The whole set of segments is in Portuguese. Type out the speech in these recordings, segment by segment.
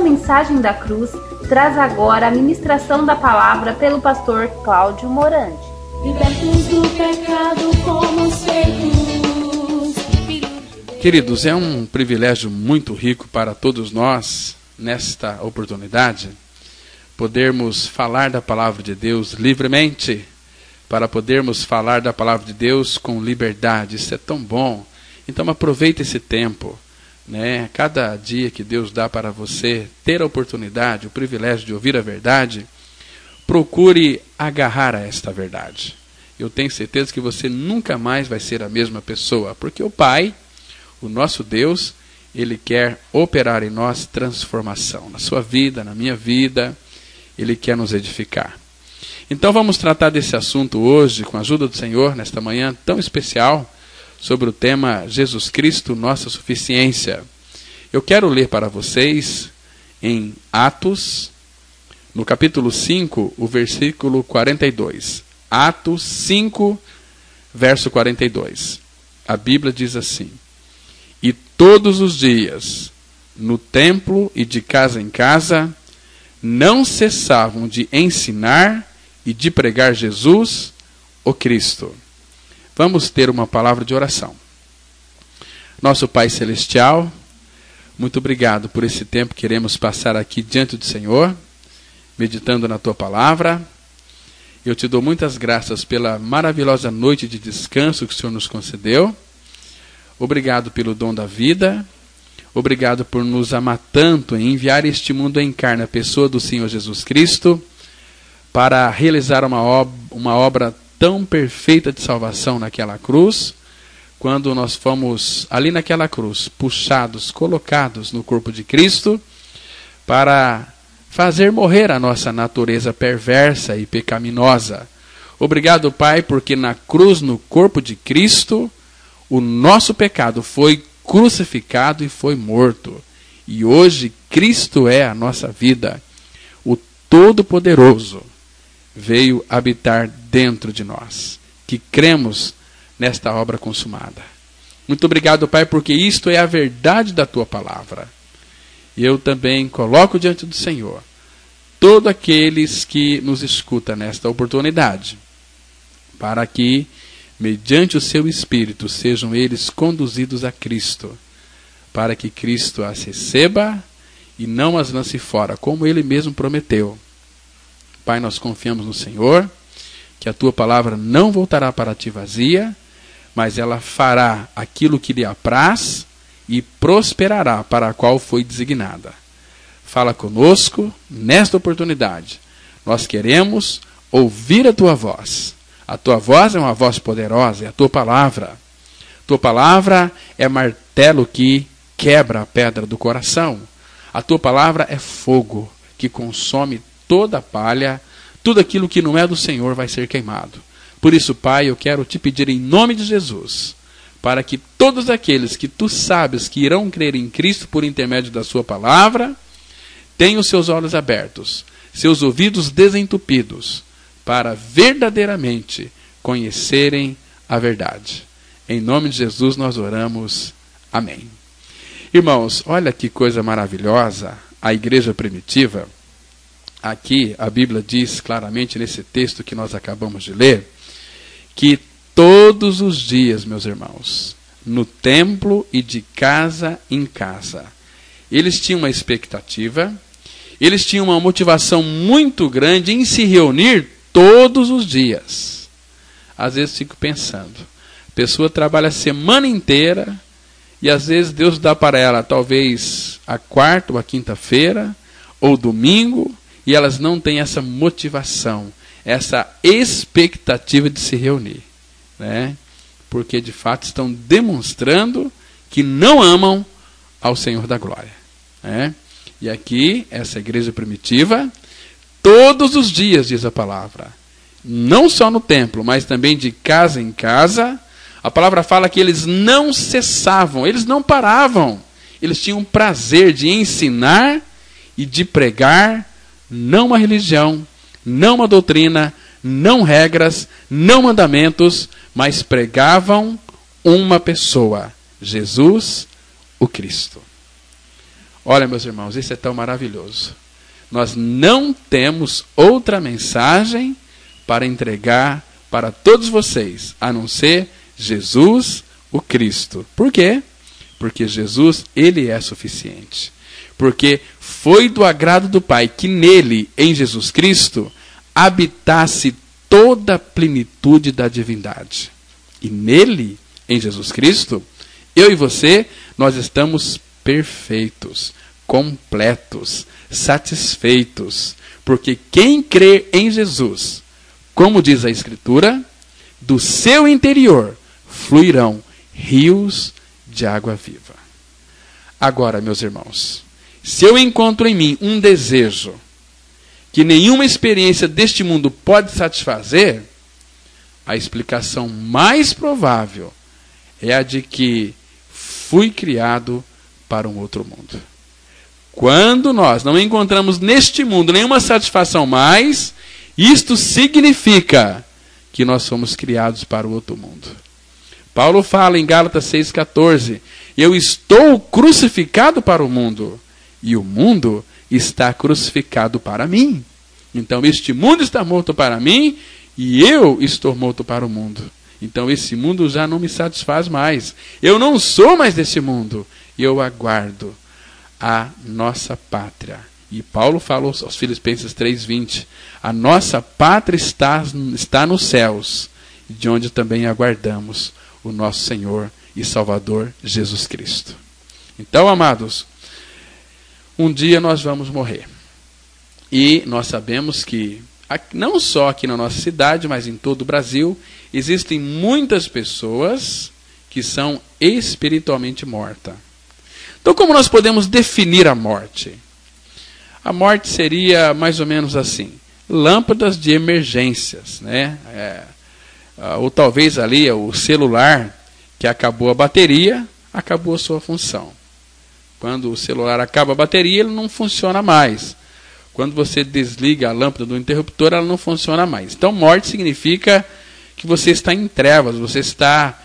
mensagem da cruz, traz agora a ministração da palavra pelo pastor Cláudio Morandi. Libertos do pecado como feitos. Queridos, é um privilégio muito rico para todos nós, nesta oportunidade, podermos falar da palavra de Deus livremente, para podermos falar da palavra de Deus com liberdade. Isso é tão bom. Então aproveite esse tempo, né? Cada dia que Deus dá para você ter a oportunidade, o privilégio de ouvir a verdade, procure agarrar a esta verdade. Eu tenho certeza que você nunca mais vai ser a mesma pessoa, porque o Pai, o nosso Deus, Ele quer operar em nós transformação, na sua vida, na minha vida, Ele quer nos edificar. Então vamos tratar desse assunto hoje, com a ajuda do Senhor, nesta manhã tão especial, sobre o tema Jesus Cristo, nossa suficiência. Eu quero ler para vocês em Atos, no capítulo 5, o versículo 42. Atos 5, verso 42. A Bíblia diz assim: E todos os dias, no templo e de casa em casa, não cessavam de ensinar e de pregar Jesus, o Cristo. Vamos ter uma palavra de oração. Nosso Pai Celestial, muito obrigado por esse tempo que queremos passar aqui diante do Senhor, meditando na Tua palavra. Eu te dou muitas graças pela maravilhosa noite de descanso que o Senhor nos concedeu. Obrigado pelo dom da vida. Obrigado por nos amar tanto em enviar este mundo em carne a pessoa do Senhor Jesus Cristo para realizar uma obra tão perfeita de salvação naquela cruz, quando nós fomos ali naquela cruz, puxados, colocados no corpo de Cristo, para fazer morrer a nossa natureza perversa e pecaminosa. Obrigado, Pai, porque na cruz, no corpo de Cristo, o nosso pecado foi crucificado e foi morto. E hoje Cristo é a nossa vida. O Todo-Poderoso veio habitar dentro de nós, que cremos nesta obra consumada. Muito obrigado, Pai, porque isto é a verdade da Tua palavra. E eu também coloco diante do Senhor todos aqueles que nos escutam nesta oportunidade, para que, mediante o Seu Espírito, sejam eles conduzidos a Cristo, para que Cristo as receba e não as lance fora, como Ele mesmo prometeu. Pai, nós confiamos no Senhor, que a Tua palavra não voltará para Ti vazia, mas ela fará aquilo que lhe apraz e prosperará para a qual foi designada. Fala conosco nesta oportunidade. Nós queremos ouvir a Tua voz. A Tua voz é uma voz poderosa, é a Tua palavra. Tua palavra é martelo que quebra a pedra do coração. A Tua palavra é fogo que consome toda a palha, tudo aquilo que não é do Senhor vai ser queimado. Por isso, Pai, eu quero te pedir em nome de Jesus, para que todos aqueles que Tu sabes que irão crer em Cristo por intermédio da Sua palavra, tenham seus olhos abertos, seus ouvidos desentupidos, para verdadeiramente conhecerem a verdade. Em nome de Jesus nós oramos. Amém. Irmãos, olha que coisa maravilhosa, a igreja primitiva. Aqui a Bíblia diz claramente nesse texto que nós acabamos de ler, que todos os dias, meus irmãos, no templo e de casa em casa, eles tinham uma expectativa, eles tinham uma motivação muito grande em se reunir todos os dias. Às vezes fico pensando, a pessoa trabalha a semana inteira e às vezes Deus dá para ela talvez a quarta ou a quinta-feira ou domingo, e elas não têm essa motivação, essa expectativa de se reunir, né? Porque de fato estão demonstrando que não amam ao Senhor da glória, né? E aqui, essa igreja primitiva, todos os dias, diz a palavra, não só no templo, mas também de casa em casa, a palavra fala que eles não cessavam, eles não paravam, eles tinham prazer de ensinar e de pregar, não uma religião, não uma doutrina, não regras, não mandamentos, mas pregavam uma pessoa, Jesus, o Cristo. Olha, meus irmãos, isso é tão maravilhoso. Nós não temos outra mensagem para entregar para todos vocês, a não ser Jesus, o Cristo. Por quê? Porque Jesus, ele é suficiente. Porque foi do agrado do Pai que nele, em Jesus Cristo, habitasse toda a plenitude da divindade. E nele, em Jesus Cristo, eu e você, nós estamos perfeitos, completos, satisfeitos. Porque quem crê em Jesus, como diz a Escritura, do seu interior fluirão rios de água viva. Agora, meus irmãos, se eu encontro em mim um desejo que nenhuma experiência deste mundo pode satisfazer, a explicação mais provável é a de que fui criado para um outro mundo. Quando nós não encontramos neste mundo nenhuma satisfação mais, isto significa que nós somos criados para o outro mundo. Paulo fala em Gálatas 6,14, eu estou crucificado para o mundo, e o mundo está crucificado para mim. Então este mundo está morto para mim, e eu estou morto para o mundo. Então esse mundo já não me satisfaz mais. Eu não sou mais desse mundo. Eu aguardo a nossa pátria. E Paulo falou aos Filipenses 3,20, a nossa pátria está nos céus, de onde também aguardamos o nosso Senhor e Salvador Jesus Cristo. Então, amados, um dia nós vamos morrer. E nós sabemos que, não só aqui na nossa cidade, mas em todo o Brasil, existem muitas pessoas que são espiritualmente mortas. Então, como nós podemos definir a morte? A morte seria mais ou menos assim, lâmpadas de emergências, né? Ou talvez ali o celular, que acabou a bateria, acabou a sua função. Quando o celular acaba a bateria, ele não funciona mais. Quando você desliga a lâmpada do interruptor, ela não funciona mais. Então, morte significa que você está em trevas, você está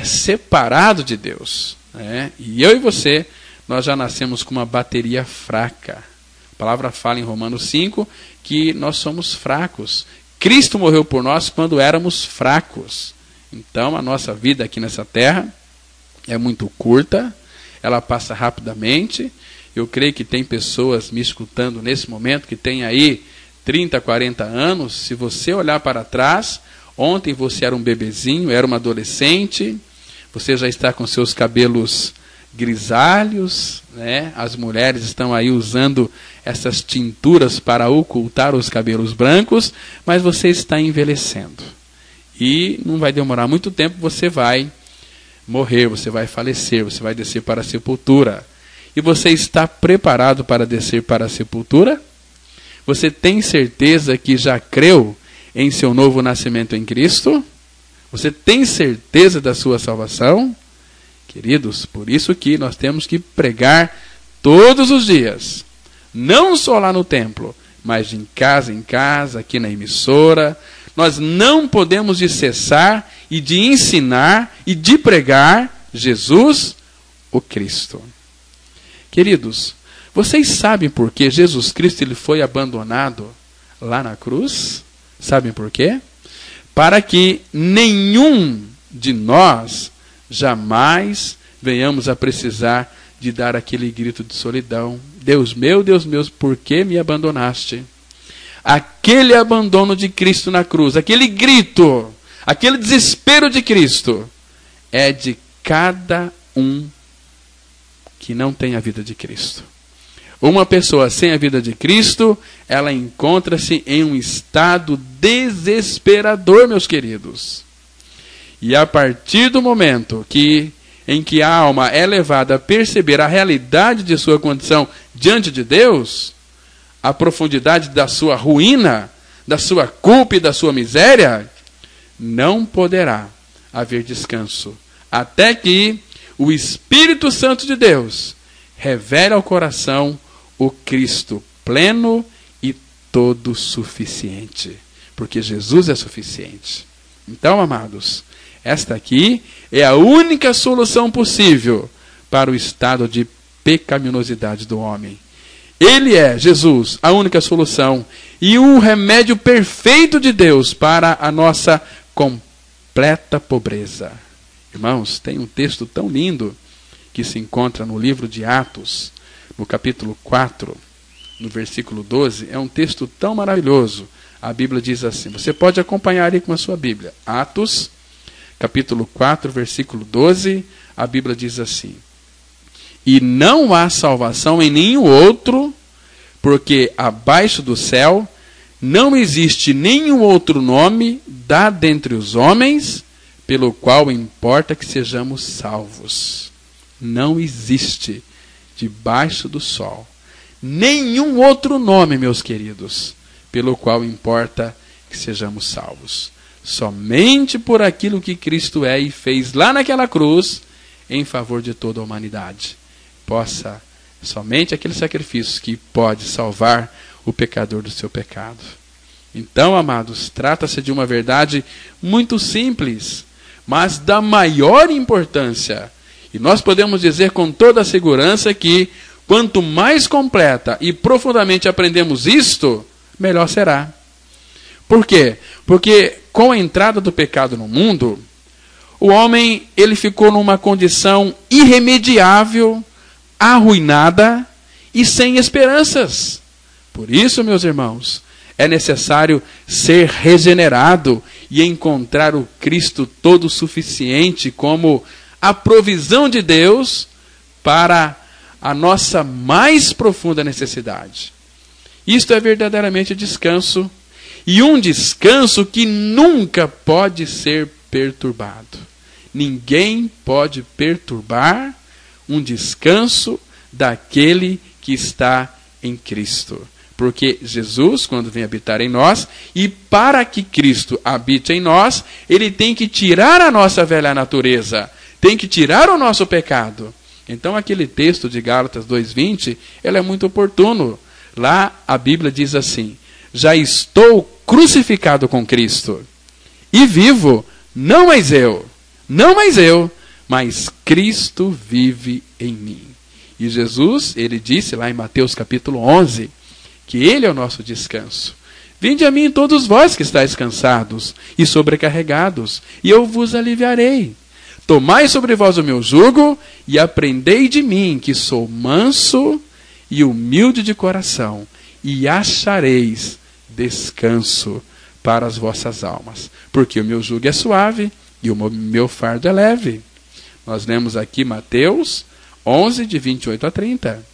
separado de Deus, né? E eu e você, nós já nascemos com uma bateria fraca. A palavra fala em Romanos 5 que nós somos fracos. Cristo morreu por nós quando éramos fracos. Então, a nossa vida aqui nessa terra é muito curta, ela passa rapidamente. Eu creio que tem pessoas me escutando nesse momento que tem aí 30, 40 anos. Se você olhar para trás, ontem você era um bebezinho, era uma adolescente, você já está com seus cabelos grisalhos, né? As mulheres estão aí usando essas tinturas para ocultar os cabelos brancos, mas você está envelhecendo. E não vai demorar muito tempo, você vai morrer, você vai falecer, você vai descer para a sepultura. E você está preparado para descer para a sepultura? Você tem certeza que já creu em seu novo nascimento em Cristo? Você tem certeza da sua salvação? Queridos, por isso que nós temos que pregar todos os dias. Não só lá no templo, mas em casa, aqui na emissora. Nós não podemos de cessar e de ensinar e de pregar Jesus, o Cristo. Queridos, vocês sabem por que Jesus Cristo ele foi abandonado lá na cruz? Sabem por quê? Para que nenhum de nós jamais venhamos a precisar de dar aquele grito de solidão. Deus meu, por que me abandonaste? Aquele abandono de Cristo na cruz, aquele grito, aquele desespero de Cristo, é de cada um que não tem a vida de Cristo. Uma pessoa sem a vida de Cristo, ela encontra-se em um estado desesperador, meus queridos. E a partir do momento em que a alma é levada a perceber a realidade de sua condição diante de Deus, a profundidade da sua ruína, da sua culpa e da sua miséria, não poderá haver descanso, até que o Espírito Santo de Deus revele ao coração o Cristo pleno e todo suficiente, porque Jesus é suficiente. Então, amados, esta aqui é a única solução possível para o estado de pecaminosidade do homem. Ele é, Jesus, a única solução e o remédio perfeito de Deus para a nossa completa pobreza. Irmãos, tem um texto tão lindo que se encontra no livro de Atos, no capítulo 4, no versículo 12. É um texto tão maravilhoso. A Bíblia diz assim, você pode acompanhar aí com a sua Bíblia. Atos, capítulo 4, versículo 12, a Bíblia diz assim: e não há salvação em nenhum outro, porque abaixo do céu não existe nenhum outro nome dado entre os homens, pelo qual importa que sejamos salvos. Não existe debaixo do sol nenhum outro nome, meus queridos, pelo qual importa que sejamos salvos. Somente por aquilo que Cristo é e fez lá naquela cruz, em favor de toda a humanidade. Somente aquele sacrifício que pode salvar o pecador do seu pecado. Então, amados, trata-se de uma verdade muito simples, mas da maior importância. E nós podemos dizer com toda a segurança que quanto mais completa e profundamente aprendemos isto, melhor será. Por quê? Porque com a entrada do pecado no mundo, o homem ele ficou numa condição irremediável, arruinada e sem esperanças. Por isso, meus irmãos, é necessário ser regenerado e encontrar o Cristo todo suficiente como a provisão de Deus para a nossa mais profunda necessidade. Isto é verdadeiramente descanso, e um descanso que nunca pode ser perturbado. Ninguém pode perturbar um descanso daquele que está em Cristo. Porque Jesus, quando vem habitar em nós, e para que Cristo habite em nós, ele tem que tirar a nossa velha natureza, tem que tirar o nosso pecado. Então aquele texto de Gálatas 2:20, ele é muito oportuno. Lá a Bíblia diz assim: já estou crucificado com Cristo, e vivo, não mais eu, mas Cristo vive em mim. E Jesus, ele disse lá em Mateus capítulo 11, que ele é o nosso descanso. Vinde a mim todos vós que estáis cansados e sobrecarregados, e eu vos aliviarei. Tomai sobre vós o meu jugo e aprendei de mim, que sou manso e humilde de coração, e achareis descanso para as vossas almas. Porque o meu jugo é suave e o meu fardo é leve. Nós lemos aqui Mateus 11, de 28 a 30.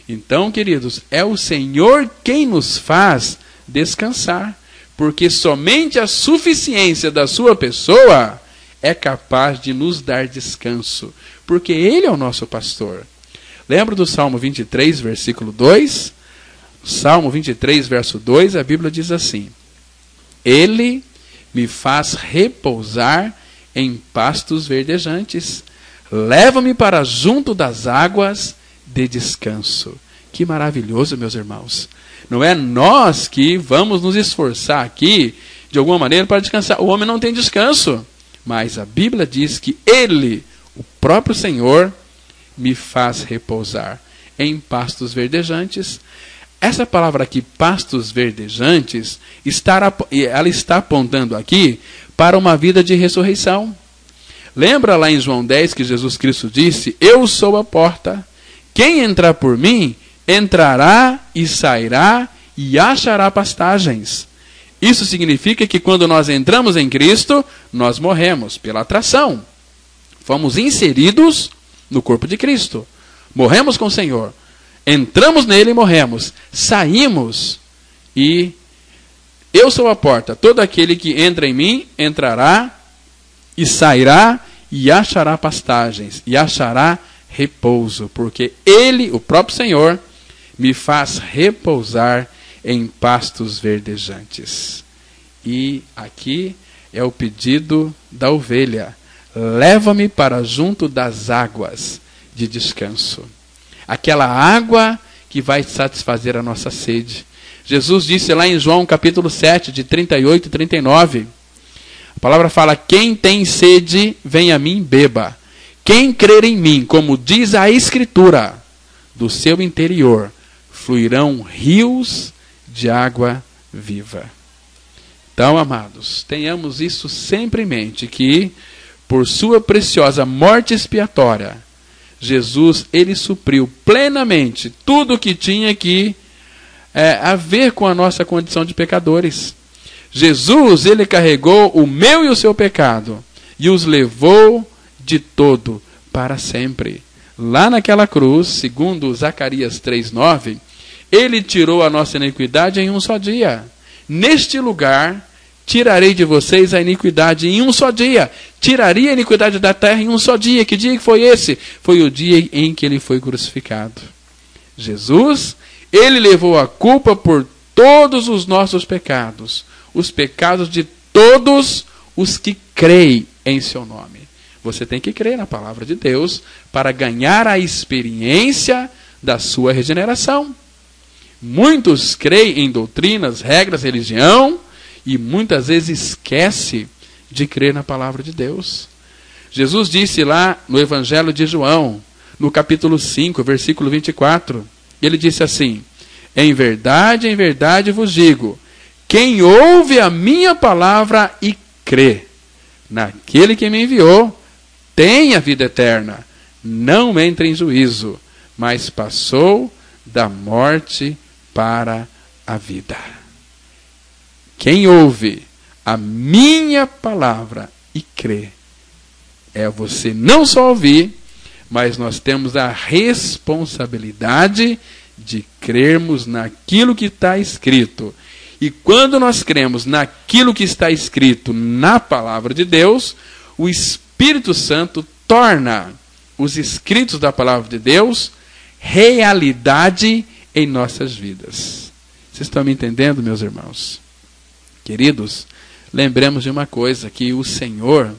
Então, queridos, é o Senhor quem nos faz descansar, porque somente a suficiência da sua pessoa é capaz de nos dar descanso, porque Ele é o nosso pastor. Lembra do Salmo 23, versículo 2? Salmo 23, verso 2, a Bíblia diz assim: Ele me faz repousar em pastos verdejantes, leva-me para junto das águas de descanso. Que maravilhoso, meus irmãos. Não é nós que vamos nos esforçar aqui, de alguma maneira, para descansar. O homem não tem descanso. Mas a Bíblia diz que Ele, o próprio Senhor, me faz repousar em pastos verdejantes. Essa palavra aqui, pastos verdejantes, ela está apontando aqui para uma vida de ressurreição. Lembra lá em João 10 que Jesus Cristo disse: eu sou a porta. Quem entrar por mim, entrará e sairá e achará pastagens. Isso significa que quando nós entramos em Cristo, nós morremos pela atração. Fomos inseridos no corpo de Cristo. Morremos com o Senhor. Entramos nele e morremos. Saímos e eu sou a porta. Todo aquele que entra em mim, entrará e sairá e achará pastagens. E achará repouso. Porque Ele, o próprio Senhor, me faz repousar em pastos verdejantes. E aqui é o pedido da ovelha: leva-me para junto das águas de descanso. Aquela água que vai satisfazer a nossa sede. Jesus disse lá em João capítulo 7, de 38 e 39. A palavra fala: quem tem sede, vem a mim, beba. Quem crer em mim, como diz a Escritura, do seu interior fluirão rios de água viva. Então, amados, tenhamos isso sempre em mente, que por sua preciosa morte expiatória, Jesus, ele supriu plenamente tudo o que tinha que a ver com a nossa condição de pecadores. Jesus, ele carregou o meu e o seu pecado e os levou de todo para sempre. Lá naquela cruz, segundo Zacarias 3:9, ele tirou a nossa iniquidade em um só dia. Neste lugar, tirarei de vocês a iniquidade em um só dia. Tiraria a iniquidade da terra em um só dia. Que dia que foi esse? Foi o dia em que ele foi crucificado. Jesus, ele levou a culpa por todos os nossos pecados. Os pecados de todos os que creem em seu nome. Você tem que crer na palavra de Deus para ganhar a experiência da sua regeneração. Muitos creem em doutrinas, regras, religião, e muitas vezes esquece de crer na palavra de Deus. Jesus disse lá no Evangelho de João, no capítulo 5, versículo 24, ele disse assim: em verdade vos digo, quem ouve a minha palavra e crê naquele que me enviou, tem a vida eterna, não entra em juízo, mas passou da morte para a vida. Quem ouve a minha palavra e crê, é você não só ouvir, mas nós temos a responsabilidade de crermos naquilo que está escrito. E quando nós cremos naquilo que está escrito na palavra de Deus, o Espírito Santo torna os escritos da palavra de Deus realidade em nossas vidas. Vocês estão me entendendo, meus irmãos? Queridos, lembremos de uma coisa, que o Senhor,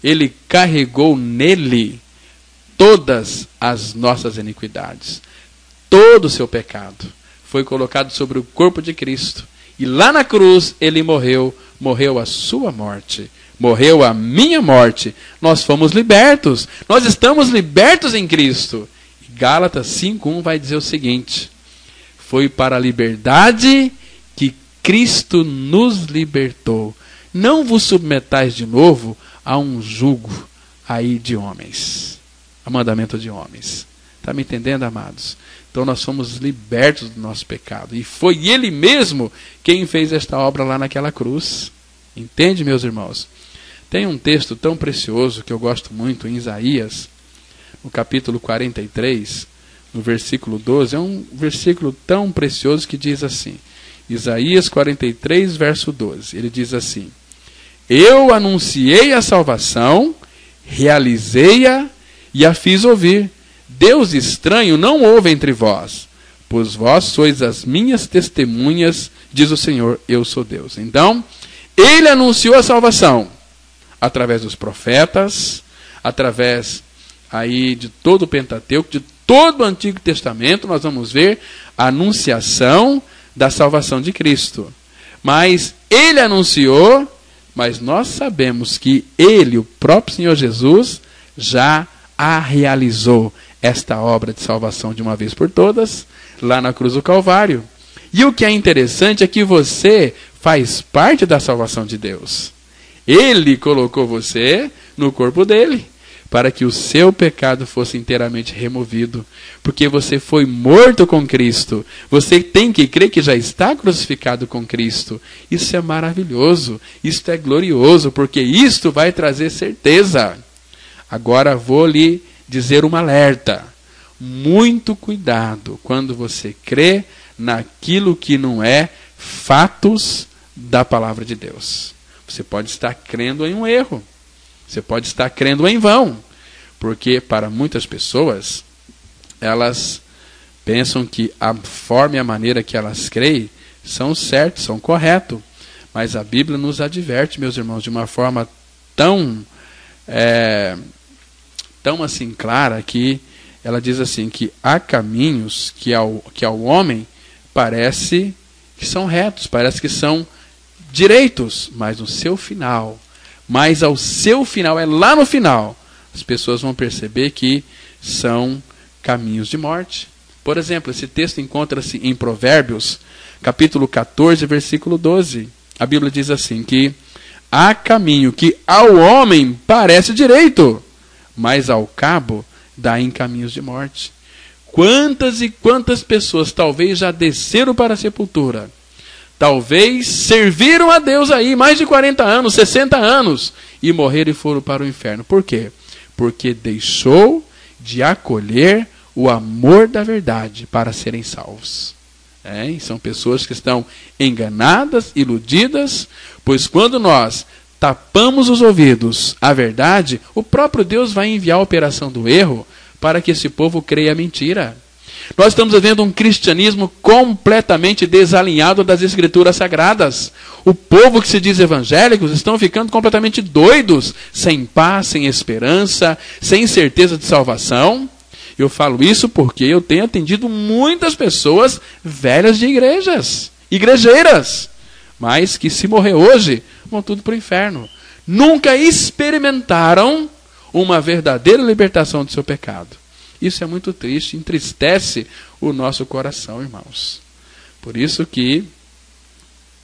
ele carregou nele todas as nossas iniquidades. Todo o seu pecado foi colocado sobre o corpo de Cristo. E lá na cruz ele morreu a sua morte, morreu a minha morte. Nós fomos libertos, nós estamos libertos em Cristo. E Gálatas 5:1 vai dizer o seguinte: foi para a liberdade que Cristo nos libertou. Não vos submetais de novo a um jugo aí de homens, a mandamento de homens. Está me entendendo, amados? Então nós fomos libertos do nosso pecado. E foi Ele mesmo quem fez esta obra lá naquela cruz. Entende, meus irmãos? Tem um texto tão precioso que eu gosto muito em Isaías, no capítulo 43, no versículo 12. É um versículo tão precioso que diz assim, Isaías 43, verso 12. Ele diz assim: eu anunciei a salvação, realizei-a e a fiz ouvir. Deus estranho não houve entre vós, pois vós sois as minhas testemunhas, diz o Senhor, eu sou Deus. Então, ele anunciou a salvação através dos profetas, através aí de todo o Pentateuco, de todo o Antigo Testamento. Nós vamos ver a anunciação da salvação de Cristo. Mas ele anunciou, mas nós sabemos que ele, o próprio Senhor Jesus, já a realizou, esta obra de salvação de uma vez por todas, lá na cruz do Calvário. E o que é interessante é que você faz parte da salvação de Deus. Ele colocou você no corpo dele, para que o seu pecado fosse inteiramente removido, porque você foi morto com Cristo. Você tem que crer que já está crucificado com Cristo. Isso é maravilhoso, isso é glorioso, porque isto vai trazer certeza. Agora vou lhe dizer um alerta. Muito cuidado quando você crê naquilo que não é fatos da palavra de Deus. Você pode estar crendo em um erro. Você pode estar crendo em vão. Porque para muitas pessoas, elas pensam que a forma e a maneira que elas creem são certos, são corretos. Mas a Bíblia nos adverte, meus irmãos, de uma forma tão assim clara, que ela diz assim, que há caminhos que ao homem parece que são retos, parece que são direitos, mas no seu final, ao seu final, é lá no final, as pessoas vão perceber que são caminhos de morte, Por exemplo, esse texto encontra-se em Provérbios, capítulo 14, versículo 12. A Bíblia diz assim, que há caminho que ao homem parece direito, mas ao cabo dá em caminhos de morte. Quantas e quantas pessoas talvez já desceram para a sepultura, talvez serviram a Deus aí mais de 40 anos, 60 anos, e morreram e foram para o inferno. Por quê? Porque deixou de acolher o amor da verdade para serem salvos. E são pessoas que estão enganadas, iludidas, pois quando nós tapamos os ouvidos à verdade, o próprio Deus vai enviar a operação do erro para que esse povo creia a mentira. Nós estamos vivendo um cristianismo completamente desalinhado das Escrituras Sagradas. O povo que se diz evangélicos estão ficando completamente doidos, sem paz, sem esperança, sem certeza de salvação. Eu falo isso porque eu tenho atendido muitas pessoas velhas de igrejeiras, mas que se morrer hoje, vão tudo para o inferno. Nunca experimentaram uma verdadeira libertação do seu pecado. Isso é muito triste, entristece o nosso coração, irmãos. Por isso que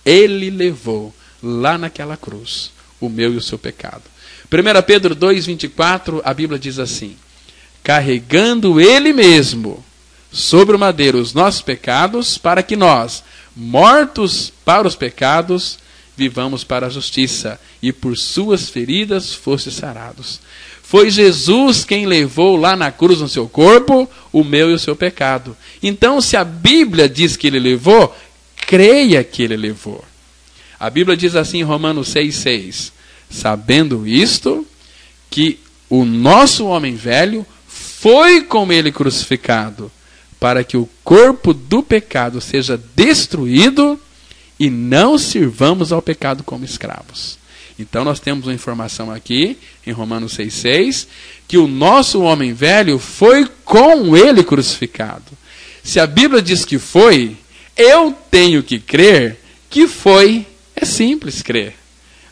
Ele levou lá naquela cruz o meu e o seu pecado. 1 Pedro 2,24, a Bíblia diz assim: carregando Ele mesmo sobre o madeiro os nossos pecados, para que nós, mortos para os pecados, vivamos para a justiça, e por suas feridas foste sarados. Foi Jesus quem levou lá na cruz no seu corpo o meu e o seu pecado. Então, se a Bíblia diz que Ele levou, creia que Ele levou. A Bíblia diz assim em Romanos 6,6: sabendo isto, que o nosso homem velho foi com Ele crucificado, para que o corpo do pecado seja destruído e não sirvamos ao pecado como escravos. Então nós temos uma informação aqui, em Romanos 6,6, que o nosso homem velho foi com Ele crucificado. Se a Bíblia diz que foi, eu tenho que crer que foi. É simples crer.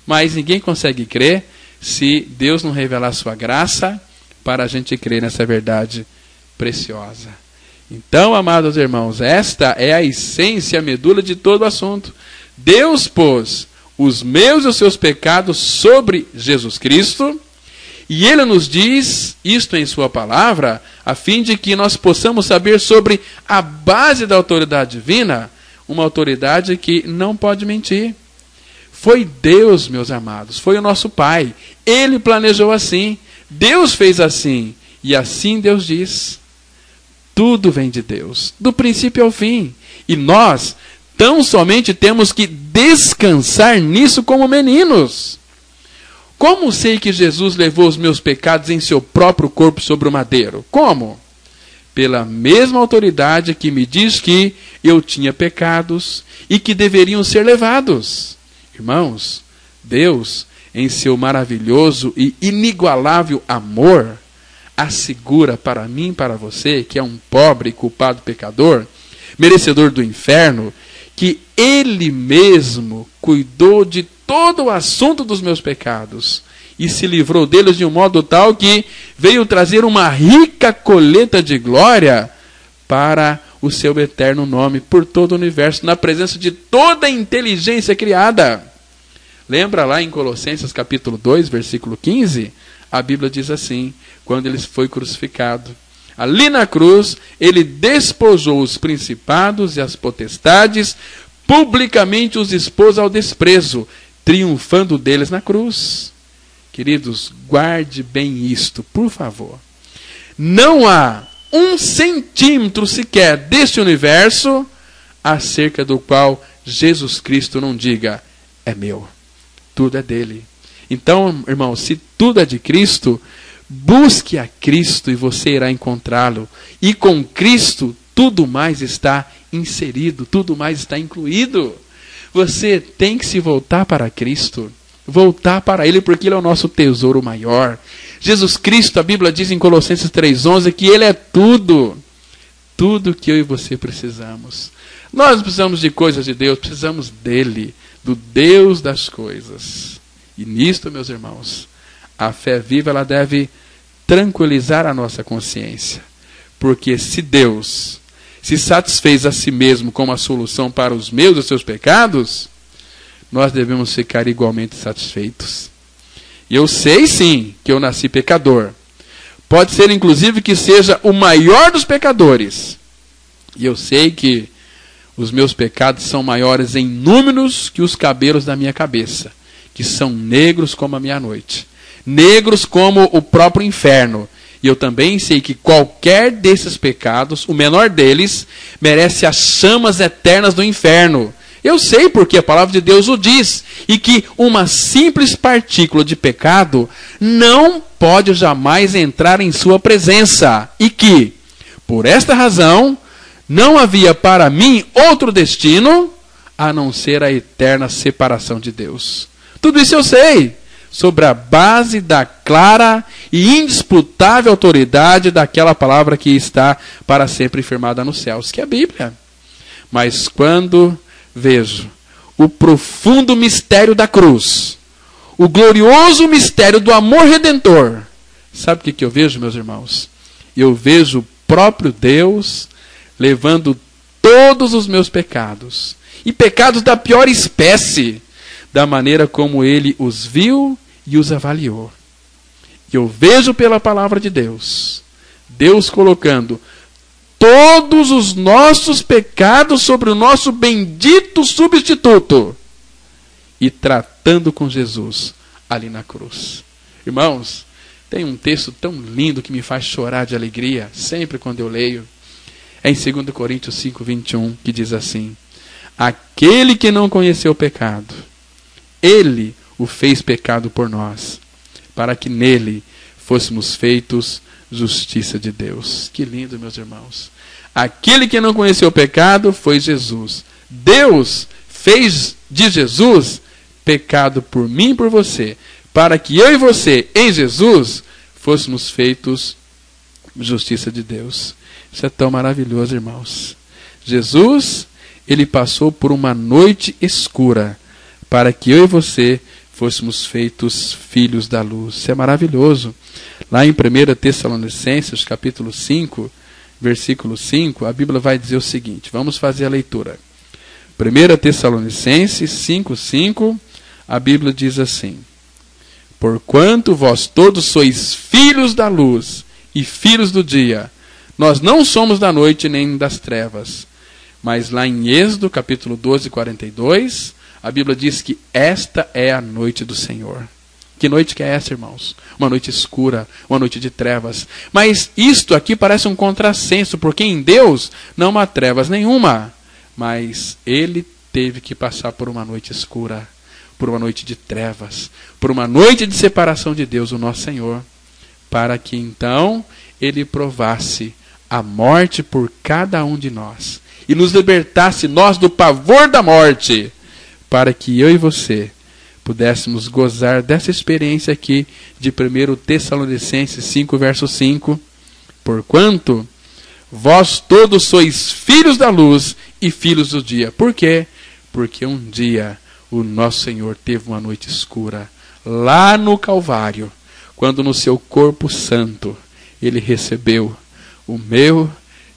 Mas ninguém consegue crer se Deus não revelar a sua graça para a gente crer nessa verdade preciosa. Então, amados irmãos, esta é a essência, a medula de todo o assunto. Deus pôs os meus e os seus pecados sobre Jesus Cristo, e Ele nos diz isto em sua palavra, a fim de que nós possamos saber sobre a base da autoridade divina, uma autoridade que não pode mentir. Foi Deus, meus amados, foi o nosso Pai. Ele planejou assim, Deus fez assim, e assim Deus diz. Tudo vem de Deus, do princípio ao fim, e nós tão somente temos que descansar nisso como meninos. Como sei que Jesus levou os meus pecados em seu próprio corpo sobre o madeiro? Como? Pela mesma autoridade que me diz que eu tinha pecados e que deveriam ser levados. Irmãos, Deus, em seu maravilhoso e inigualável amor, assegura para mim e para você, que é um pobre e culpado pecador, merecedor do inferno, que Ele mesmo cuidou de todo o assunto dos meus pecados e se livrou deles de um modo tal que veio trazer uma rica colheita de glória para o seu eterno nome por todo o universo, na presença de toda a inteligência criada. Lembra lá em Colossenses capítulo 2, versículo 15? A Bíblia diz assim, quando Ele foi crucificado: ali na cruz, Ele despojou os principados e as potestades, publicamente os expôs ao desprezo, triunfando deles na cruz. Queridos, guarde bem isto, por favor. Não há 1 centímetro sequer deste universo acerca do qual Jesus Cristo não diga: é meu, tudo é dele. Então, irmão, se tudo é de Cristo, busque a Cristo e você irá encontrá-lo. E com Cristo, tudo mais está inserido, tudo mais está incluído. Você tem que se voltar para Cristo, voltar para Ele, porque Ele é o nosso tesouro maior. Jesus Cristo, a Bíblia diz em Colossenses 3,11, que Ele é tudo, tudo que eu e você precisamos. Nós não precisamos de coisas de Deus, precisamos dEle, do Deus das coisas. E nisto, meus irmãos, a fé viva, ela deve tranquilizar a nossa consciência. Porque se Deus se satisfez a si mesmo como a solução para os meus e os seus pecados, nós devemos ficar igualmente satisfeitos. E eu sei sim que eu nasci pecador. Pode ser inclusive que seja o maior dos pecadores. E eu sei que os meus pecados são maiores em números que os cabelos da minha cabeça, que são negros como a minha noite, negros como o próprio inferno. E eu também sei que qualquer desses pecados, o menor deles, merece as chamas eternas do inferno. Eu sei porque a palavra de Deus o diz. E que uma simples partícula de pecado não pode jamais entrar em sua presença. E que, por esta razão, não havia para mim outro destino a não ser a eterna separação de Deus. Tudo isso eu sei, sobre a base da clara e indisputável autoridade daquela palavra que está para sempre firmada nos céus, que é a Bíblia. Mas quando vejo o profundo mistério da cruz, o glorioso mistério do amor redentor, sabe o que eu vejo, meus irmãos? Eu vejo o próprio Deus levando todos os meus pecados, e pecados da pior espécie, da maneira como ele os viu e os avaliou. Eu vejo pela palavra de Deus, Deus colocando todos os nossos pecados sobre o nosso bendito substituto e tratando com Jesus ali na cruz. Irmãos, tem um texto tão lindo que me faz chorar de alegria sempre quando eu leio. É em 2 Coríntios 5:21, que diz assim: aquele que não conheceu o pecado, ele o fez pecado por nós, para que nele fôssemos feitos justiça de Deus. Que lindo, meus irmãos. Aquele que não conheceu o pecado foi Jesus. Deus fez de Jesus pecado por mim e por você, para que eu e você, em Jesus, fôssemos feitos justiça de Deus. Isso é tão maravilhoso, irmãos. Jesus, ele passou por uma noite escura, para que eu e você fôssemos feitos filhos da luz. Isso é maravilhoso. Lá em 1 Tessalonicenses, capítulo 5, versículo 5, a Bíblia vai dizer o seguinte. Vamos fazer a leitura. 1 Tessalonicenses 5:5, a Bíblia diz assim: porquanto vós todos sois filhos da luz e filhos do dia, nós não somos da noite nem das trevas. Mas lá em Êxodo, capítulo 12, 42, a Bíblia diz que esta é a noite do Senhor. Que noite que é essa, irmãos? Uma noite escura, uma noite de trevas. Mas isto aqui parece um contrassenso, porque em Deus não há trevas nenhuma. Mas ele teve que passar por uma noite escura, por uma noite de trevas, por uma noite de separação de Deus, o nosso Senhor, para que então ele provasse a morte por cada um de nós e nos libertasse nós do pavor da morte, para que eu e você pudéssemos gozar dessa experiência aqui de 1 Tessalonicenses 5, verso 5. Porquanto vós todos sois filhos da luz e filhos do dia. Por quê? Porque um dia o nosso Senhor teve uma noite escura lá no Calvário, quando no seu corpo santo ele recebeu o meu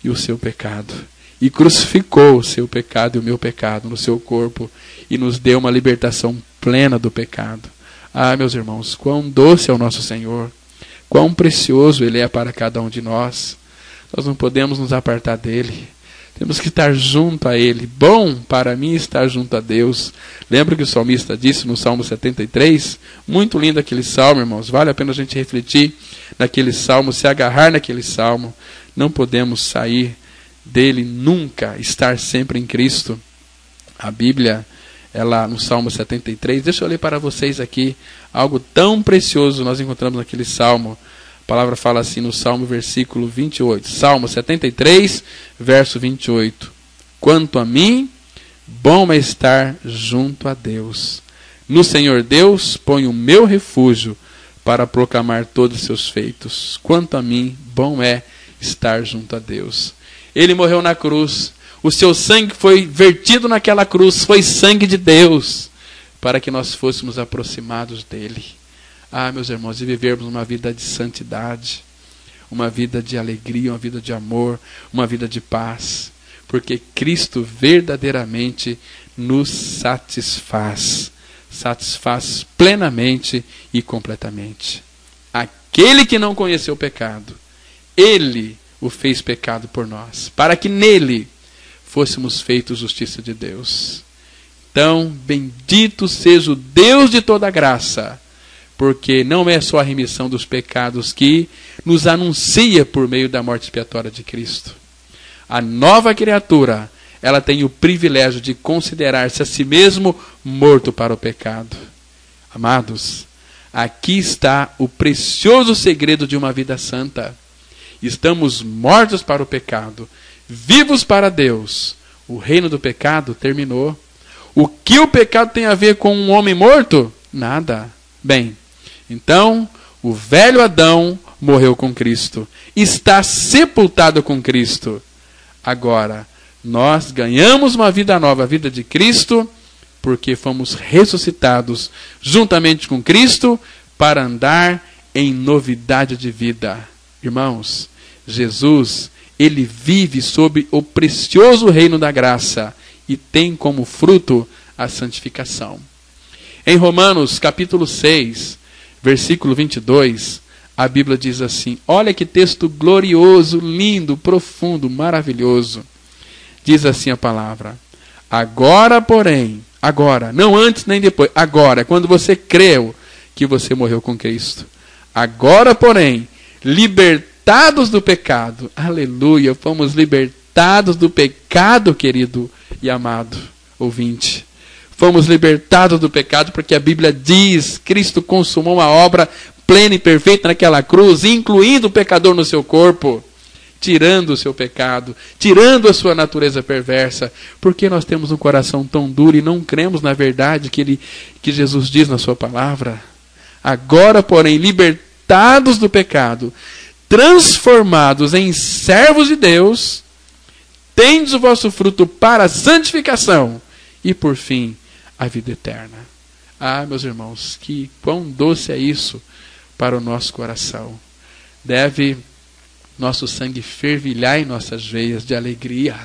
e o seu pecado, e crucificou o seu pecado e o meu pecado no seu corpo, e nos deu uma libertação plena do pecado. Ah, meus irmãos, quão doce é o nosso Senhor, quão precioso Ele é para cada um de nós. Nós não podemos nos apartar dEle, temos que estar junto a Ele. Bom para mim estar junto a Deus. Lembra que o salmista disse no Salmo 73? Muito lindo aquele salmo, irmãos, vale a pena a gente refletir naquele salmo, se agarrar naquele salmo. Não podemos sair dele nunca, estar sempre em Cristo. A Bíblia, ela no Salmo 73, deixa eu ler para vocês aqui algo tão precioso nós encontramos naquele salmo. A palavra fala assim no Salmo, versículo 28. Salmo 73, verso 28. Quanto a mim, bom é estar junto a Deus. No Senhor Deus ponho o meu refúgio para proclamar todos os seus feitos. Quanto a mim, bom é estar junto a Deus. Ele morreu na cruz. O seu sangue foi vertido naquela cruz. Foi sangue de Deus, para que nós fôssemos aproximados dele. Ah, meus irmãos, e vivermos uma vida de santidade, uma vida de alegria, uma vida de amor, uma vida de paz. porque Cristo verdadeiramente nos satisfaz. Satisfaz plenamente e completamente. Aquele que não conheceu o pecado, Ele o fez pecado por nós, para que nele fôssemos feitos justiça de Deus. Então, bendito seja o Deus de toda graça, porque não é só a remissão dos pecados que nos anuncia por meio da morte expiatória de Cristo. A nova criatura, ela tem o privilégio de considerar-se a si mesmo morto para o pecado. Amados, aqui está o precioso segredo de uma vida santa. Estamos mortos para o pecado, vivos para Deus. O reino do pecado terminou. O que o pecado tem a ver com um homem morto? Nada. Bem, então, o velho Adão morreu com Cristo. Está sepultado com Cristo. Agora, nós ganhamos uma vida nova, a vida de Cristo, porque fomos ressuscitados juntamente com Cristo para andar em novidade de vida. Irmãos, Jesus, Ele vive sob o precioso reino da graça e tem como fruto a santificação. Em Romanos capítulo 6, versículo 22, a Bíblia diz assim, olha que texto glorioso, lindo, profundo, maravilhoso. Diz assim a palavra, agora, porém, agora, não antes nem depois, agora, quando você creu que você morreu com Cristo. Agora, porém, libertados do pecado, aleluia, fomos libertados do pecado, querido e amado ouvinte. Fomos libertados do pecado porque a Bíblia diz, Cristo consumou uma obra plena e perfeita naquela cruz, incluindo o pecador no seu corpo, tirando o seu pecado, tirando a sua natureza perversa. Porque nós temos um coração tão duro e não cremos na verdade que Jesus diz na sua palavra? Agora, porém, libertados do pecado, transformados em servos de Deus, tendes o vosso fruto para a santificação e, por fim, a vida eterna. Ah, meus irmãos, que quão doce é isso para o nosso coração. Deve nosso sangue fervilhar em nossas veias de alegria.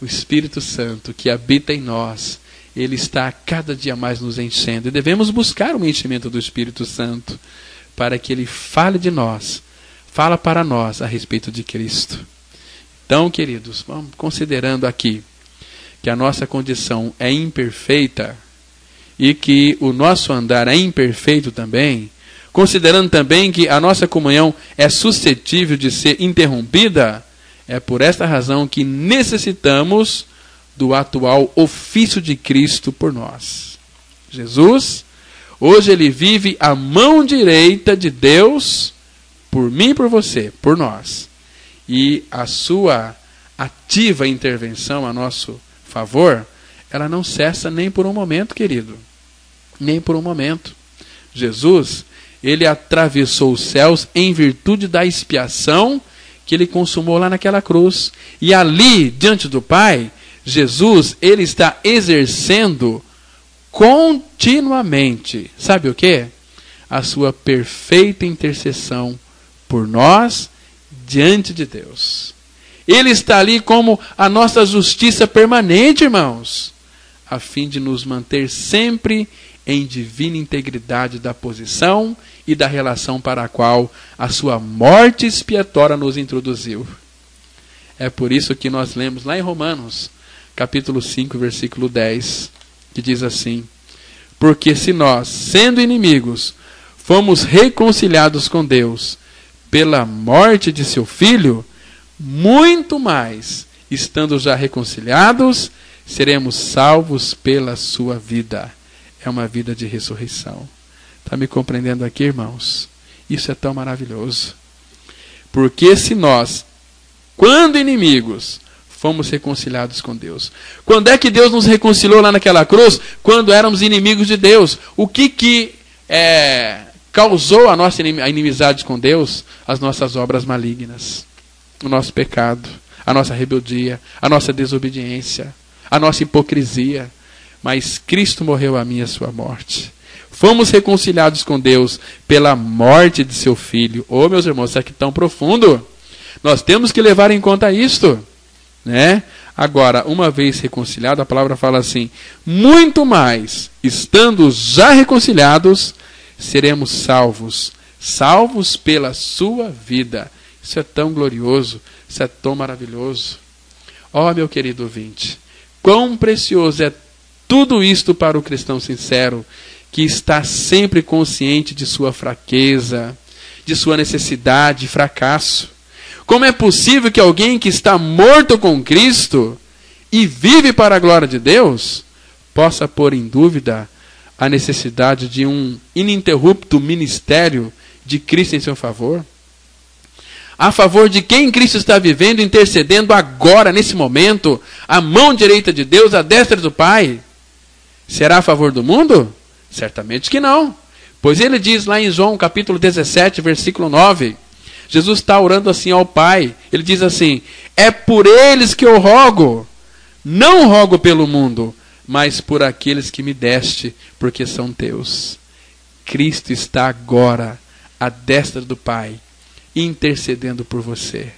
O Espírito Santo que habita em nós, Ele está cada dia mais nos enchendo. E devemos buscar o enchimento do Espírito Santo para que Ele fale de nós, fala para nós a respeito de Cristo. Então, queridos, vamos considerando aqui que a nossa condição é imperfeita e que o nosso andar é imperfeito também, considerando também que a nossa comunhão é suscetível de ser interrompida, é por esta razão que necessitamos do atual ofício de Cristo por nós. Jesus, hoje Ele vive à mão direita de Deus, por mim e por você, por nós. E a sua ativa intervenção a nosso favor, ela não cessa nem por um momento, querido. Nem por um momento. Jesus, Ele atravessou os céus em virtude da expiação que Ele consumou lá naquela cruz. E ali, diante do Pai, Jesus, Ele está exercendo continuamente, sabe o quê? A sua perfeita intercessão por nós diante de Deus. Ele está ali como a nossa justiça permanente, irmãos, a fim de nos manter sempre em divina integridade da posição e da relação para a qual a sua morte expiatória nos introduziu. É por isso que nós lemos lá em Romanos, capítulo 5, versículo 10, que diz assim, porque se nós, sendo inimigos, fomos reconciliados com Deus pela morte de seu Filho, muito mais, estando já reconciliados, seremos salvos pela sua vida. É uma vida de ressurreição. Está me compreendendo aqui, irmãos? Isso é tão maravilhoso. Porque se nós, quando inimigos, fomos reconciliados com Deus. Quando é que Deus nos reconciliou lá naquela cruz? Quando éramos inimigos de Deus. O que causou a nossa inimizade com Deus? As nossas obras malignas. O nosso pecado, a nossa rebeldia, a nossa desobediência, a nossa hipocrisia. Mas Cristo morreu a minha e a sua morte. Fomos reconciliados com Deus pela morte de seu Filho. Oh, meus irmãos, isso aqui é tão profundo. Nós temos que levar em conta isto, né? Agora, uma vez reconciliado, a palavra fala assim: muito mais, estando já reconciliados, seremos salvos. Salvos pela sua vida. Isso é tão glorioso, isso é tão maravilhoso. Ó, meu querido ouvinte, quão precioso é tudo isto para o cristão sincero, que está sempre consciente de sua fraqueza, de sua necessidade e fracasso. Como é possível que alguém que está morto com Cristo e vive para a glória de Deus possa pôr em dúvida a necessidade de um ininterrupto ministério de Cristo em seu favor? A favor de quem Cristo está vivendo, intercedendo agora, nesse momento, a mão direita de Deus, a destra do Pai? Será a favor do mundo? Certamente que não. Pois ele diz lá em João capítulo 17, versículo 9, Jesus está orando assim ao Pai. Ele diz assim: é por eles que eu rogo, não rogo pelo mundo, mas por aqueles que me deste, porque são teus. Cristo está agora à destra do Pai, intercedendo por você,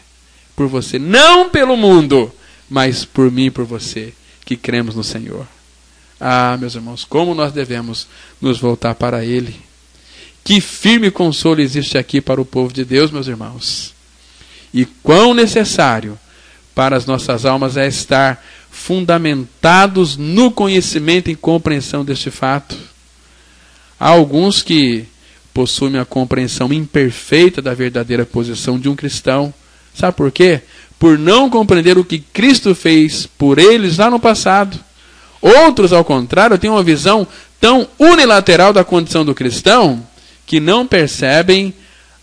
não pelo mundo, mas por mim e por você, que cremos no Senhor. Ah, meus irmãos, como nós devemos nos voltar para Ele. Que firme consolo existe aqui para o povo de Deus, meus irmãos. E quão necessário para as nossas almas é estar fundamentados no conhecimento e compreensão deste fato. Há alguns que possuem a compreensão imperfeita da verdadeira posição de um cristão. Sabe por quê? Por não compreender o que Cristo fez por eles lá no passado. Outros, ao contrário, têm uma visão tão unilateral da condição do cristão que não percebem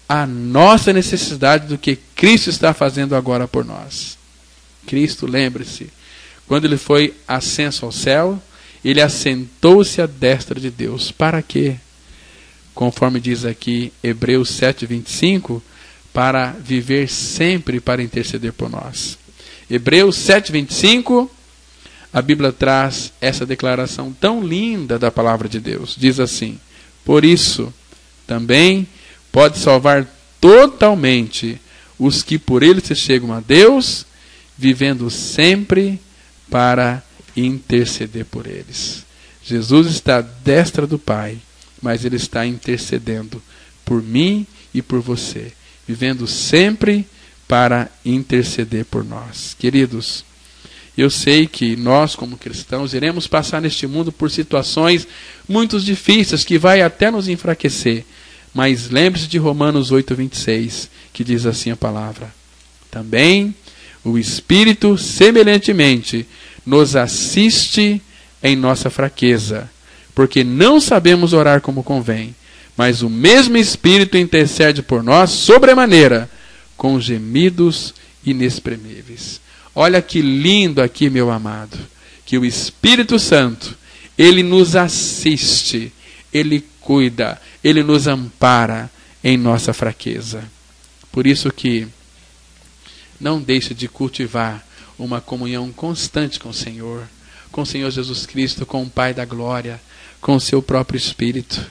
a nossa necessidade do que Cristo está fazendo agora por nós. Cristo, lembre-se, quando ele foi ascenso ao céu, ele assentou-se à destra de Deus. Para quê? Conforme diz aqui Hebreus 7:25, para viver sempre para interceder por nós. Hebreus 7:25, a Bíblia traz essa declaração tão linda da palavra de Deus. Diz assim: por isso também pode salvar totalmente os que por ele se chegam a Deus, vivendo sempre para interceder por eles. Jesus está à destra do Pai, mas ele está intercedendo por mim e por você, vivendo sempre para interceder por nós. Queridos, eu sei que nós, como cristãos, iremos passar neste mundo por situações muito difíceis, que vai até nos enfraquecer. Mas lembre-se de Romanos 8:26, que diz assim a palavra: também o Espírito, semelhantemente, nos assiste em nossa fraqueza, porque não sabemos orar como convém, mas o mesmo Espírito intercede por nós sobremaneira, com gemidos inexprimíveis. Olha que lindo aqui, meu amado, que o Espírito Santo, ele nos assiste, ele cuida, ele nos ampara em nossa fraqueza. Por isso que não deixe de cultivar uma comunhão constante com o Senhor Jesus Cristo, com o Pai da Glória, com o seu próprio Espírito.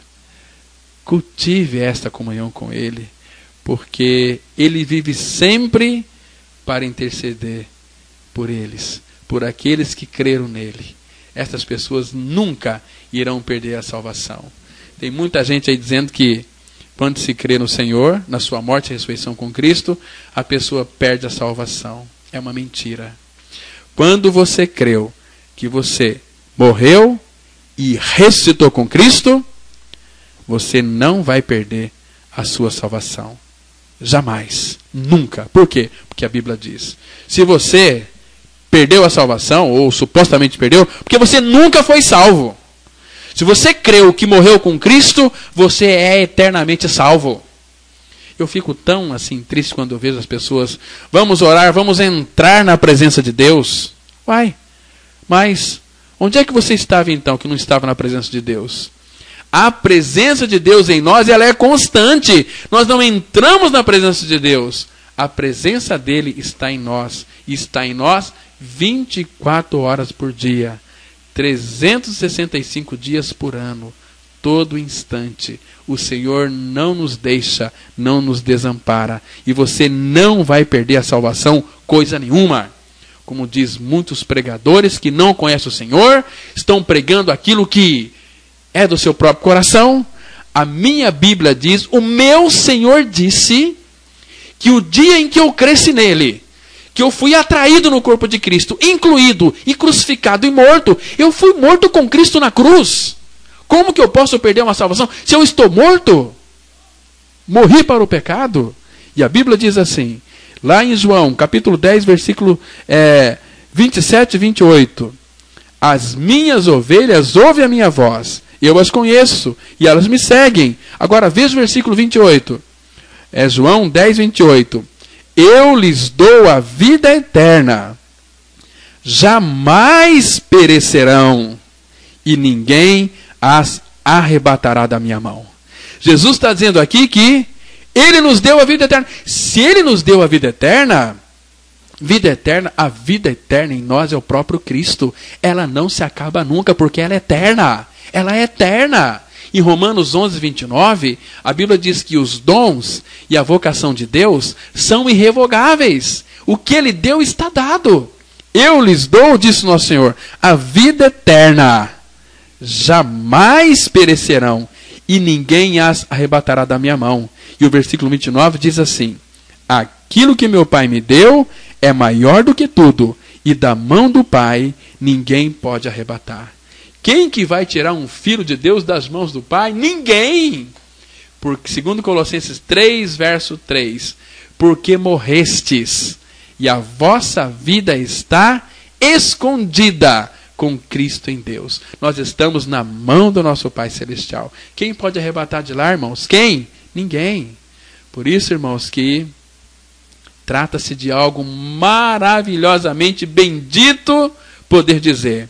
Cultive esta comunhão com Ele, porque Ele vive sempre para interceder por eles, por aqueles que creram nele. Estas pessoas nunca irão perder a salvação. Tem muita gente aí dizendo que quando se crê no Senhor, na sua morte e ressurreição com Cristo, a pessoa perde a salvação. É uma mentira. Quando você creu que você morreu e ressuscitou com Cristo, você não vai perder a sua salvação. Jamais. Nunca. Por quê? Porque a Bíblia diz: se você perdeu a salvação, ou supostamente perdeu, porque você nunca foi salvo. Se você creu que morreu com Cristo, você é eternamente salvo. Eu fico tão assim triste quando eu vejo as pessoas: vamos orar, vamos entrar na presença de Deus. Uai, mas onde é que você estava então que não estava na presença de Deus? A presença de Deus em nós, ela é constante. Nós não entramos na presença de Deus. A presença dele está em nós. E está em nós 24 horas por dia. 365 dias por ano. Todo instante. O Senhor não nos deixa, não nos desampara. E você não vai perder a salvação coisa nenhuma. como diz muitos pregadores que não conhecem o Senhor, estão pregando aquilo que é do seu próprio coração. A minha Bíblia diz, o meu Senhor disse que o dia em que eu cresci nele, que eu fui atraído no corpo de Cristo, incluído e crucificado e morto, eu fui morto com Cristo na cruz. Como que eu posso perder uma salvação se eu estou morto? Morri para o pecado. E a Bíblia diz assim, lá em João, capítulo 10, versículo 27 e 28. As minhas ovelhas ouvem a minha voz, eu as conheço e elas me seguem. Agora veja o versículo 28. É João 10, 28. Eu lhes dou a vida eterna, jamais perecerão, e ninguém as arrebatará da minha mão. Jesus está dizendo aqui que Ele nos deu a vida eterna. Se Ele nos deu a vida eterna, a vida eterna em nós é o próprio Cristo. Ela não se acaba nunca, porque ela é eterna. Ela é eterna. Em Romanos 11, 29, a Bíblia diz que os dons e a vocação de Deus são irrevogáveis. O que Ele deu está dado. Eu lhes dou, disse nosso Senhor, a vida eterna. Jamais perecerão, e ninguém as arrebatará da minha mão. E o versículo 29 diz assim, aquilo que meu Pai me deu é maior do que tudo, e da mão do Pai ninguém pode arrebatar. Quem que vai tirar um filho de Deus das mãos do Pai? Ninguém! Porque, segundo Colossenses 3, verso 3, porque morrestes, e a vossa vida está escondida com Cristo em Deus. Nós estamos na mão do nosso Pai Celestial. Quem pode arrebatar de lá, irmãos? Quem? Ninguém. Por isso, irmãos, que trata-se de algo maravilhosamente bendito poder dizer,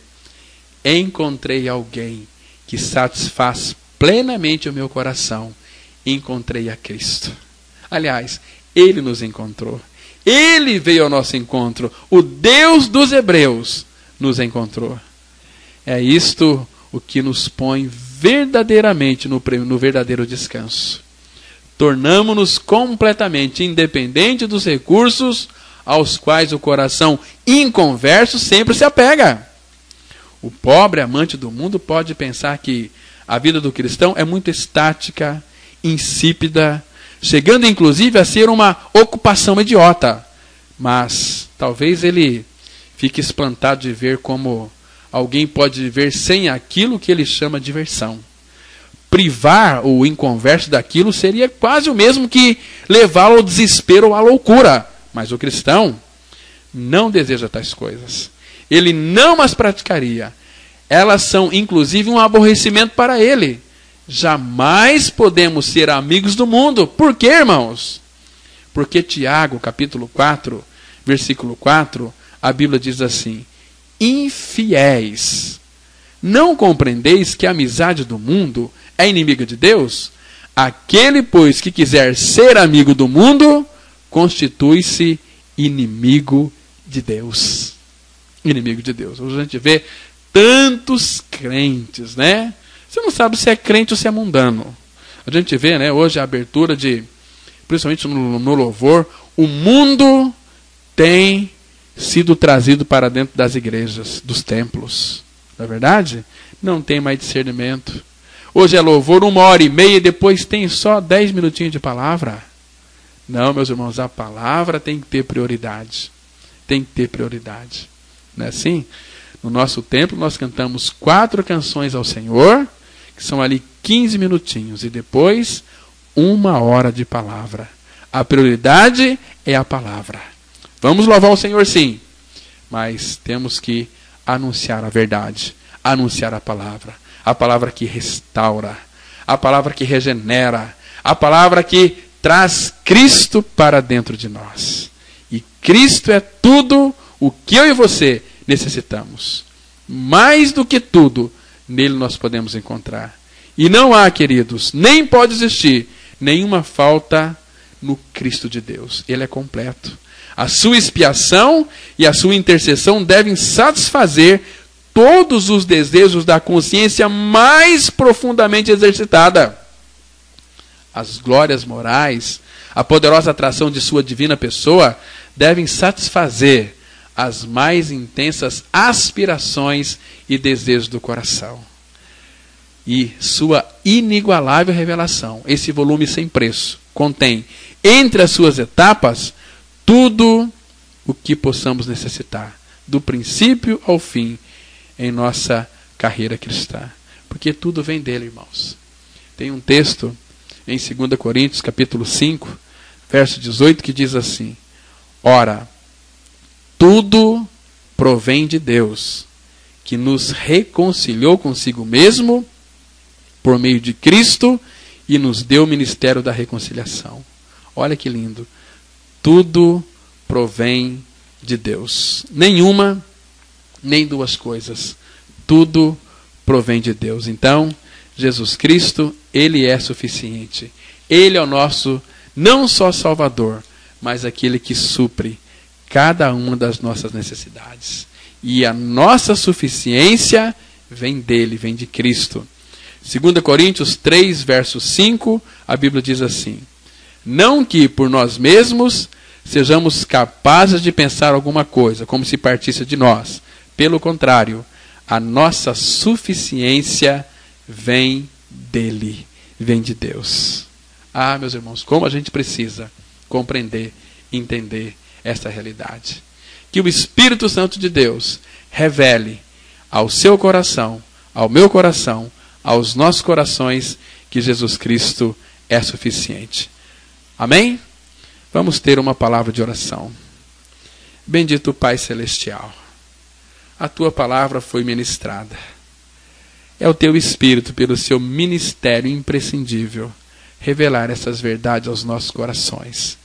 encontrei alguém que satisfaz plenamente o meu coração. Encontrei a Cristo. Aliás, Ele nos encontrou. Ele veio ao nosso encontro. O Deus dos Hebreus nos encontrou. É isto o que nos põe verdadeiramente no verdadeiro descanso. Tornamo-nos completamente independentes dos recursos aos quais o coração inconverso sempre se apega. O pobre amante do mundo pode pensar que a vida do cristão é muito estática, insípida, chegando inclusive a ser uma ocupação idiota. Mas talvez ele fique espantado de ver como alguém pode viver sem aquilo que ele chama de diversão. Privar o inconverso daquilo seria quase o mesmo que levá-lo ao desespero ou à loucura. Mas o cristão não deseja tais coisas. Ele não as praticaria. Elas são, inclusive, um aborrecimento para ele. Jamais podemos ser amigos do mundo. Por quê, irmãos? Porque Tiago, capítulo 4, versículo 4, a Bíblia diz assim, infiéis, não compreendeis que a amizade do mundo é inimiga de Deus? Aquele, pois, que quiser ser amigo do mundo, constitui-se inimigo de Deus. Inimigo de Deus. Hoje a gente vê tantos crentes, né? Você não sabe se é crente ou se é mundano. A gente vê, né, hoje a abertura de, principalmente no louvor, o mundo tem sido trazido para dentro das igrejas, dos templos. Não é verdade? Não tem mais discernimento. Hoje é louvor 1h30 e depois tem só 10 minutinhos de palavra. Não, meus irmãos, a palavra tem que ter prioridade. Tem que ter prioridade. Não é assim? No nosso templo nós cantamos 4 canções ao Senhor, que são ali 15 minutinhos, e depois 1 hora de palavra. A prioridade é a palavra. Vamos louvar o Senhor, sim, mas temos que anunciar a verdade, anunciar a palavra que restaura, a palavra que regenera, a palavra que traz Cristo para dentro de nós. E Cristo é tudo o que eu e você necessitamos. Mais do que tudo, nele nós podemos encontrar. E não há, queridos, nem pode existir nenhuma falta no Cristo de Deus. Ele é completo. A sua expiação e a sua intercessão devem satisfazer todos os desejos da consciência mais profundamente exercitada. As glórias morais, a poderosa atração de sua divina pessoa devem satisfazer as mais intensas aspirações e desejos do coração. E sua inigualável revelação, esse volume sem preço, contém, entre as suas etapas, tudo o que possamos necessitar, do princípio ao fim, em nossa carreira cristã. Porque tudo vem dele, irmãos. Tem um texto em 2 Coríntios, capítulo 5, verso 18, que diz assim: ora, tudo provém de Deus, que nos reconciliou consigo mesmo por meio de Cristo e nos deu o ministério da reconciliação. Olha que lindo. Tudo provém de Deus. Nenhuma, nem duas coisas. Tudo provém de Deus. Então, Jesus Cristo, Ele é suficiente. Ele é o nosso, não só Salvador, mas aquele que supre cada uma das nossas necessidades. E a nossa suficiência vem dele, vem de Cristo. 2 Coríntios 3, verso 5, a Bíblia diz assim: não que por nós mesmos sejamos capazes de pensar alguma coisa, como se partisse de nós. Pelo contrário, a nossa suficiência vem dele, vem de Deus. Ah, meus irmãos, como a gente precisa compreender, entender essa realidade. Que o Espírito Santo de Deus revele ao seu coração, ao meu coração, aos nossos corações, que Jesus Cristo é suficiente. Amém? Vamos ter uma palavra de oração. Bendito Pai Celestial, a tua palavra foi ministrada. É o teu Espírito, pelo seu ministério imprescindível, revelar essas verdades aos nossos corações.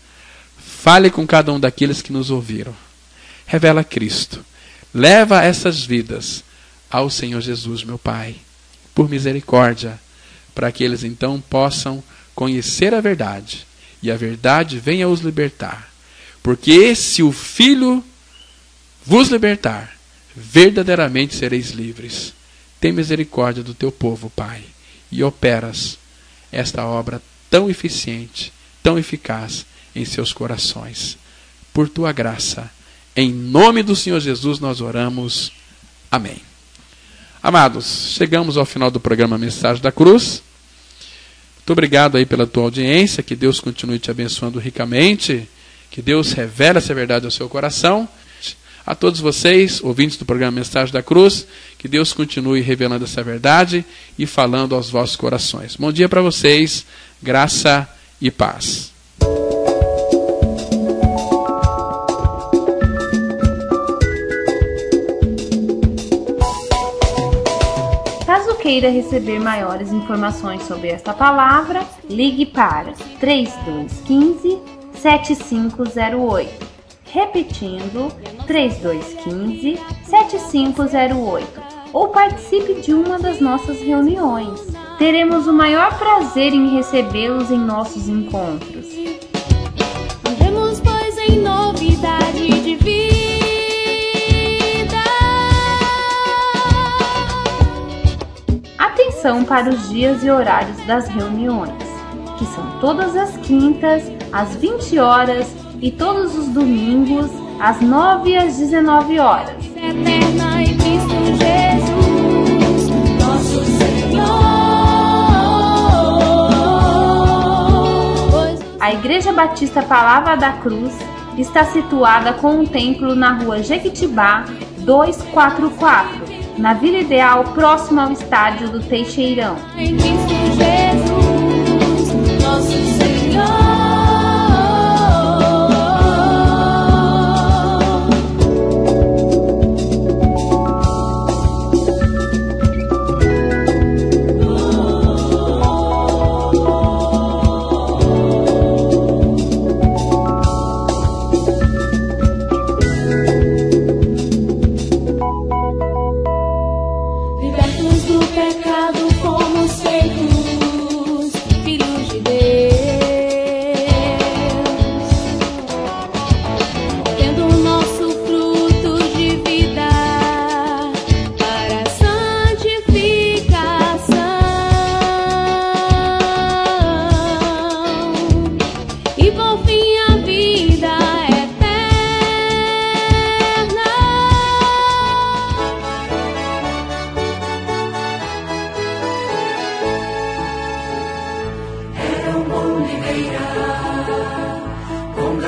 Fale com cada um daqueles que nos ouviram. Revela Cristo. Leva essas vidas ao Senhor Jesus, meu Pai, por misericórdia, para que eles então possam conhecer a verdade, e a verdade venha os libertar. Porque se o Filho vos libertar, verdadeiramente sereis livres. Tem misericórdia do teu povo, Pai, e operas esta obra tão eficiente, tão eficaz em seus corações. Por tua graça, em nome do Senhor Jesus nós oramos. Amém. Amados, chegamos ao final do programa Mensagem da Cruz. Muito obrigado aí pela tua audiência, que Deus continue te abençoando ricamente, que Deus revele essa verdade ao seu coração. A todos vocês, ouvintes do programa Mensagem da Cruz, que Deus continue revelando essa verdade e falando aos vossos corações. Bom dia para vocês, graça e paz. Caso queira receber maiores informações sobre esta palavra, ligue para 3215-7508. Repetindo, 3215-7508. Ou participe de uma das nossas reuniões. Teremos o maior prazer em recebê-los em nossos encontros. Andemos, pois, em novidade de vida. Atenção para os dias e horários das reuniões, que são todas as quintas, às 20 horas e todos os domingos, às 9 e às 19 horas. Eterna em Cristo Jesus, nosso Senhor. A Igreja Batista Palavra da Cruz está situada com um templo na rua Jequitibá 244, na Vila Ideal, próximo ao estádio do Teixeirão. Em Cristo Jesus, nosso Senhor. Libertos do pecado, fomos feitos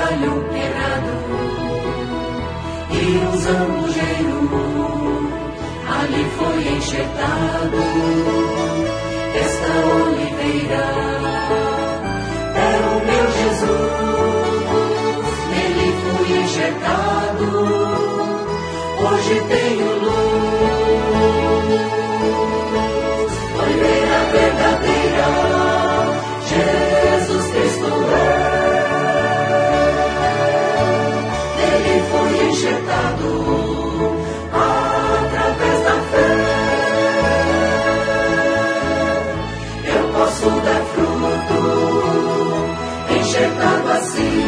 galho quebrado e um zambujeiro ali foi enxertado. Esta oliveira é o meu Jesus, nele fui enxertado, hoje tenho luz. Oliveira verdadeira, Jesus Cristo nele fui enxertado através da fé. Eu posso dar fruto, enxertado assim.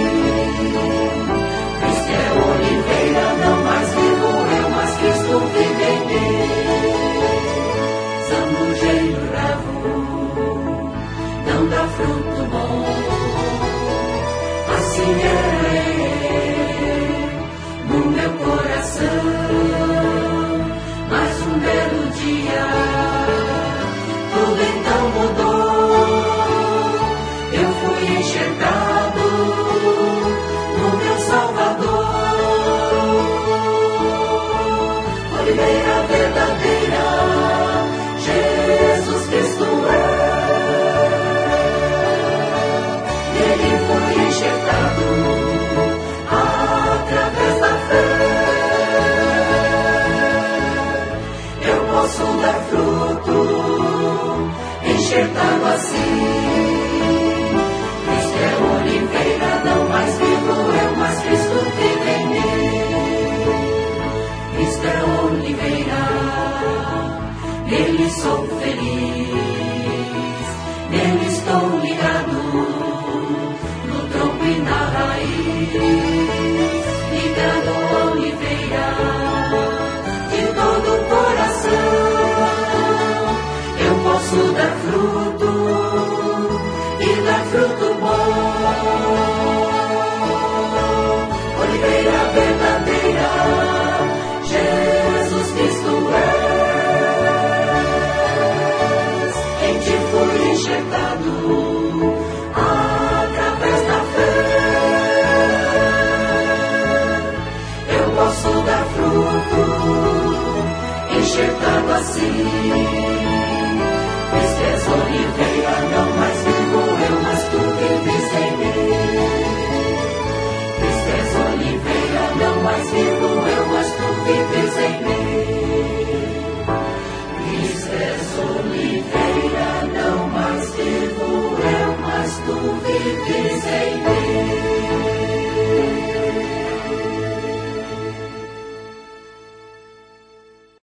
Cristo é oliveira, não mais vivo eu, mas Cristo vive em mim. Zambujeiro bravo, não dá fruto bom, assim é no meu coração. Mas um belo dia tudo então mudou. Eu fui enxertado no meu Salvador. Oliveira verdadeira, Jesus Cristo nele fui enxertado através da fé. Eu posso dar fruto, enxertado assim. Cristo é oliveira, não mais vivo eu, mas Cristo vive em mim. Cristo é oliveira, nele sou feliz, nele estou ligado, no tronco e na raiz, ligado à oliveira, de todo o coração. Eu posso dar fruto e dar fruto bom. Oliveira verdadeira, Jesus Cristo em ti fui enxertado através da fé. Eu posso dar fruto, enxertado assim. Cristo és oliveira,